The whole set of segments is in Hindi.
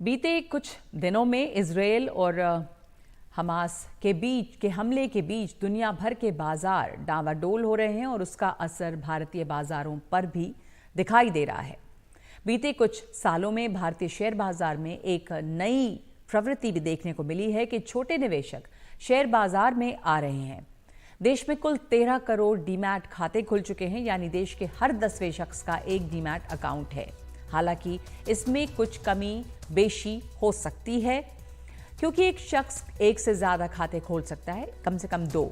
बीते कुछ दिनों में इजरायल और हमास के बीच के हमले के बीच दुनिया भर के बाजार डावाडोल हो रहे हैं और उसका असर भारतीय बाजारों पर भी दिखाई दे रहा है। बीते कुछ सालों में भारतीय शेयर बाजार में एक नई प्रवृत्ति भी देखने को मिली है कि छोटे निवेशक शेयर बाजार में आ रहे हैं। देश में कुल 13 करोड़ डीमैट खाते खुल चुके हैं, यानी देश के हर 10वें शख्स का एक डीमैट अकाउंट है। हालांकि इसमें कुछ कमी बेशी हो सकती है, क्योंकि एक शख्स एक से ज्यादा खाते खोल सकता है, कम से कम 2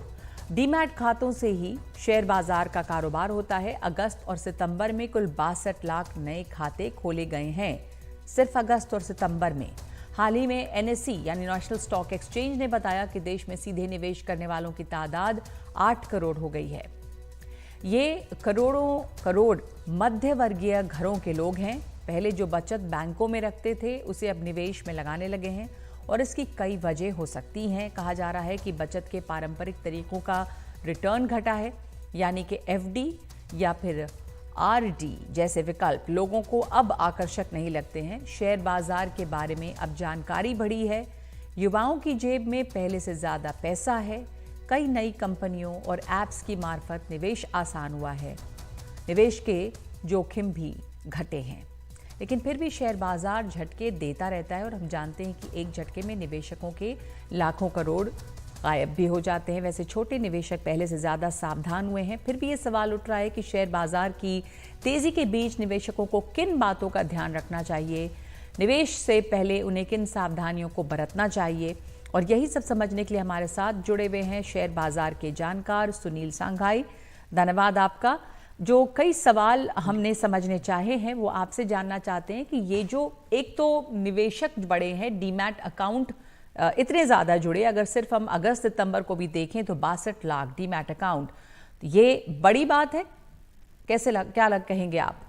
डीमैट खातों से ही शेयर बाजार का कारोबार होता है। अगस्त और सितंबर में कुल 62 लाख नए खाते खोले गए हैं, सिर्फ अगस्त और सितंबर में। हाल ही में एनएसई यानी नेशनल स्टॉक एक्सचेंज ने बताया कि देश में सीधे निवेश करने वालों की तादाद 8 करोड़ हो गई है। ये करोड़ों करोड़ मध्य वर्गीय घरों के लोग हैं। पहले जो बचत बैंकों में रखते थे उसे अब निवेश में लगाने लगे हैं और इसकी कई वजह हो सकती हैं। कहा जा रहा है कि बचत के पारंपरिक तरीकों का रिटर्न घटा है, यानी कि एफडी या फिर आरडी जैसे विकल्प लोगों को अब आकर्षक नहीं लगते हैं। शेयर बाजार के बारे में अब जानकारी बढ़ी है। युवाओं की जेब में पहले से ज्यादा पैसा है। कई नई कंपनियों और एप्स की मार्फत निवेश आसान हुआ है। निवेश के जोखिम भी घटे हैं, लेकिन फिर भी शेयर बाजार झटके देता रहता है और हम जानते हैं कि एक झटके में निवेशकों के लाखों करोड़ गायब भी हो जाते हैं। वैसे छोटे निवेशक पहले से ज़्यादा सावधान हुए हैं। फिर भी ये सवाल उठ रहा है कि शेयर बाजार की तेज़ी के बीच निवेशकों को किन बातों का ध्यान रखना चाहिए, निवेश से पहले उन्हें किन सावधानियों को बरतना चाहिए। और यही सब समझने के लिए हमारे साथ जुड़े हुए हैं शेयर बाजार के जानकार सुनील सांघाई। धन्यवाद आपका। जो कई सवाल हमने समझने चाहे हैं वो आपसे जानना चाहते हैं कि ये जो एक तो निवेशक बढ़े हैं, डीमैट अकाउंट इतने ज़्यादा जुड़े, अगर सिर्फ हम अगस्त सितंबर को भी देखें तो 62 लाख डीमैट अकाउंट, ये बड़ी बात है। कैसे क्या कहेंगे आप?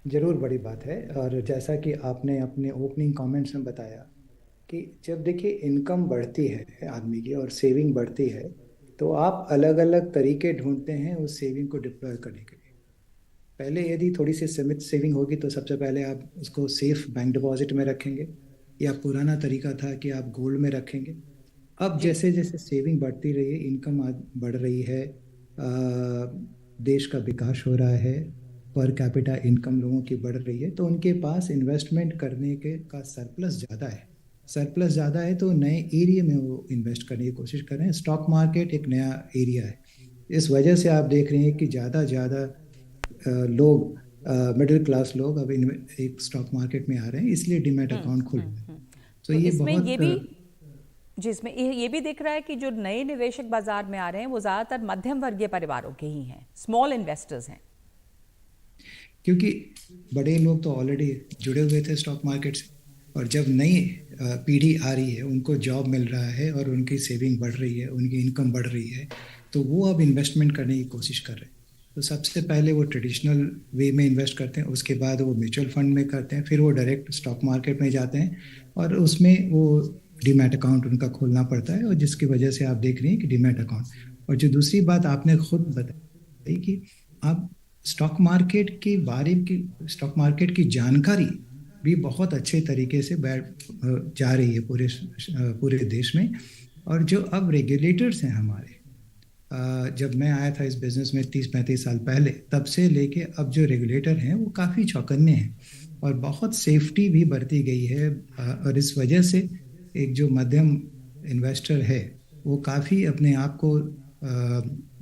ज़रूर बड़ी बात है। और जैसा कि आपने अपने ओपनिंग कमेंट्स में बताया कि जब देखिए इनकम बढ़ती है आदमी की और सेविंग बढ़ती है, तो आप अलग अलग तरीके ढूंढते हैं उस सेविंग को डिप्लॉय करने के लिए। पहले यदि थोड़ी सी सीमित सेविंग होगी तो सबसे पहले आप उसको सेफ बैंक डिपॉजिट में रखेंगे, या पुराना तरीका था कि आप गोल्ड में रखेंगे। अब जी। जैसे जैसे सेविंग बढ़ती रही है, इनकम बढ़ रही है, देश का विकास हो रहा है, पर कैपिटा इनकम लोगों की बढ़ रही है, तो उनके पास इन्वेस्टमेंट करने के का सरप्लस ज़्यादा है। सरप्लस ज़्यादा है तो नए एरिया में वो इन्वेस्ट करने की कोशिश कर रहे हैं। स्टॉक मार्केट एक नया एरिया है, इस वजह से आप देख रहे हैं कि ज़्यादा लोग, मिडिल क्लास लोग अब एक स्टॉक मार्केट में आ रहे हैं, इसलिए डीमैट अकाउंट खुल रहे हैं। तो तो ये इसमें ये बहुत भी जिसमें ये भी दिख रहा है कि जो नए निवेशक बाजार में आ रहे हैं वो ज्यादातर मध्यम वर्गीय परिवारों के ही हैं, स्मॉल इन्वेस्टर्स हैं। क्योंकि बड़े लोग तो ऑलरेडी जुड़े हुए थे स्टॉक मार्केट से, और जब नई पीढ़ी आ रही है, उनको जॉब मिल रहा है और उनकी सेविंग बढ़ रही है, उनकी इनकम बढ़ रही है, तो वो अब इन्वेस्टमेंट करने की कोशिश कर रहे हैं। तो सबसे पहले वो ट्रेडिशनल वे में इन्वेस्ट करते हैं, उसके बाद वो म्यूचुअल फंड में करते हैं, फिर वो डायरेक्ट स्टॉक मार्केट में जाते हैं और उसमें वो डीमैट अकाउंट उनका खोलना पड़ता है, और जिसकी वजह से आप देख रहे हैं कि डीमैट अकाउंट। और जो दूसरी बात आपने खुद बताई कि आप स्टॉक मार्केट के बारे की, स्टॉक मार्केट की जानकारी भी बहुत अच्छे तरीके से जा रही है पूरे देश में। और जो अब रेगुलेटर्स हैं हमारे, जब मैं आया था इस बिजनेस में 30-35 साल पहले, तब से लेके अब जो रेगुलेटर हैं वो काफ़ी चौकन्ने हैं और बहुत सेफ्टी भी बरती गई है। और इस वजह से एक जो मध्यम इन्वेस्टर है वो काफ़ी अपने आप को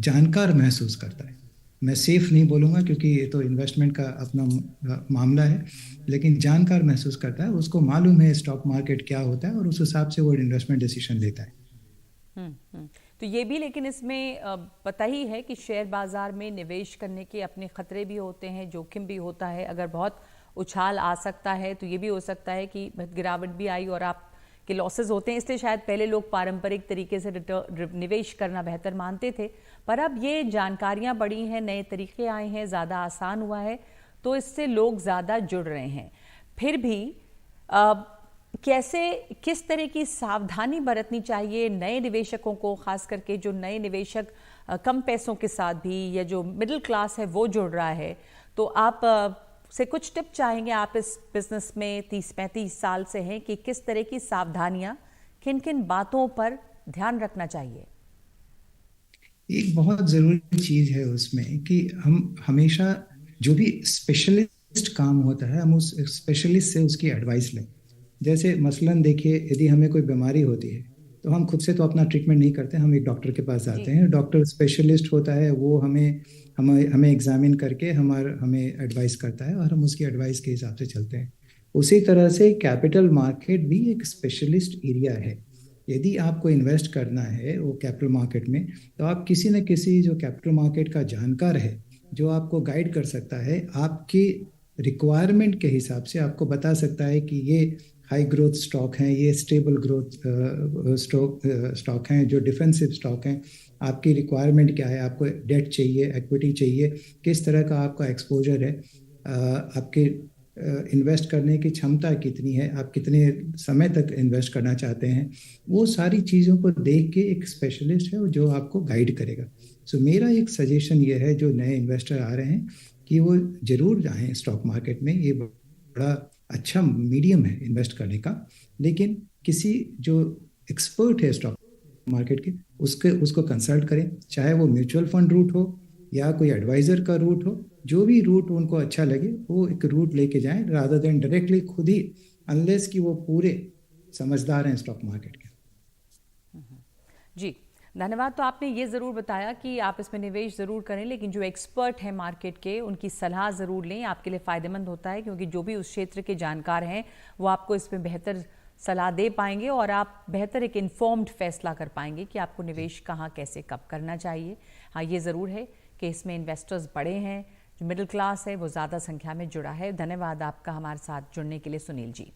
जानकार महसूस करता है। मैं सेफ नहीं बोलूँगा क्योंकि ये तो इन्वेस्टमेंट का अपना मामला है, लेकिन जानकार महसूस करता है, उसको मालूम है स्टॉक मार्केट क्या होता है और उस हिसाब से वो इन्वेस्टमेंट डिसीजन लेता है। तो ये भी, लेकिन इसमें पता ही है कि शेयर बाजार में निवेश करने के अपने खतरे भी होते हैं, जोखिम भी होता है। अगर बहुत उछाल आ सकता है तो ये भी हो सकता है कि गिरावट भी आई और आपके लॉसेस होते हैं। इसलिए शायद पहले लोग पारंपरिक तरीके से निवेश करना बेहतर मानते थे, पर अब ये जानकारियां बढ़ी हैं, नए तरीके आए हैं, ज़्यादा आसान हुआ है, तो इससे लोग ज़्यादा जुड़ रहे हैं। फिर भी कैसे, किस तरह की सावधानी बरतनी चाहिए नए निवेशकों को, खास करके जो नए निवेशक कम पैसों के साथ भी, या जो मिडिल क्लास है वो जुड़ रहा है, तो आप से कुछ टिप चाहेंगे? आप इस बिजनेस में 30-35 साल से हैं कि किस तरह की सावधानियां, किन किन बातों पर ध्यान रखना चाहिए? एक बहुत ज़रूरी चीज़ है उसमें कि हम हमेशा जो भी स्पेशलिस्ट काम होता है हम उस स्पेशलिस्ट से उसकी एडवाइस लें। जैसे मसलन देखिए, यदि हमें कोई बीमारी होती है तो हम खुद से तो अपना ट्रीटमेंट नहीं करते, हम एक डॉक्टर के पास जी। जाते हैं। डॉक्टर स्पेशलिस्ट होता है, वो हमें हमें हमें एग्जामिन करके हमें एडवाइस करता है और हम उसकी एडवाइस के हिसाब से चलते हैं। उसी तरह से कैपिटल मार्केट भी एक स्पेशलिस्ट एरिया है। यदि आपको इन्वेस्ट करना है वो कैपिटल मार्केट में, तो आप किसी न किसी जो कैपिटल मार्केट का जानकार है, जो आपको गाइड कर सकता है, आपकी रिक्वायरमेंट के हिसाब से आपको बता सकता है कि ये हाई ग्रोथ स्टॉक हैं, ये स्टेबल ग्रोथ स्टॉक हैं, जो डिफेंसिव स्टॉक हैं। आपकी रिक्वायरमेंट क्या है, आपको डेट चाहिए, इक्विटी चाहिए, किस तरह का आपका एक्सपोजर है, आपके इन्वेस्ट करने की क्षमता कितनी है, आप कितने समय तक इन्वेस्ट करना चाहते हैं। वो सारी चीज़ों को देख के एक स्पेशलिस्ट है जो आपको गाइड करेगा। सो मेरा एक सजेशन ये है, जो नए इन्वेस्टर आ रहे हैं, कि वो जरूर जाएं स्टॉक मार्केट में। ये बड़ा अच्छा मीडियम है इन्वेस्ट करने का। लेकिन किसी जो एक्सपर्ट है स्टॉक मार्केट के, उसके उसको कंसल्ट करें, चाहे वो म्यूचुअल फंड रूट हो या कोई एडवाइजर का रूट हो। जो भी रूट उनको अच्छा लगे वो एक रूट लेके जाएं, रादर देन डायरेक्टली खुद ही, अनलेस कि वो पूरे समझदार हैं स्टॉक मार्केट के। जी, धन्यवाद। तो आपने ये ज़रूर बताया कि आप इसमें निवेश ज़रूर करें, लेकिन जो एक्सपर्ट हैं मार्केट के, उनकी सलाह ज़रूर लें। आपके लिए फ़ायदेमंद होता है, क्योंकि जो भी उस क्षेत्र के जानकार हैं वो आपको इसमें बेहतर सलाह दे पाएंगे और आप बेहतर एक इन्फॉर्म्ड फैसला कर पाएंगे कि आपको निवेश कहाँ, कैसे, कब करना चाहिए। हाँ, ये ज़रूर है कि इसमें इन्वेस्टर्स बड़े हैं, जो मिडिल क्लास है वो ज़्यादा संख्या में जुड़ा है। धन्यवाद आपका हमारे साथ जुड़ने के लिए, सुनील जी।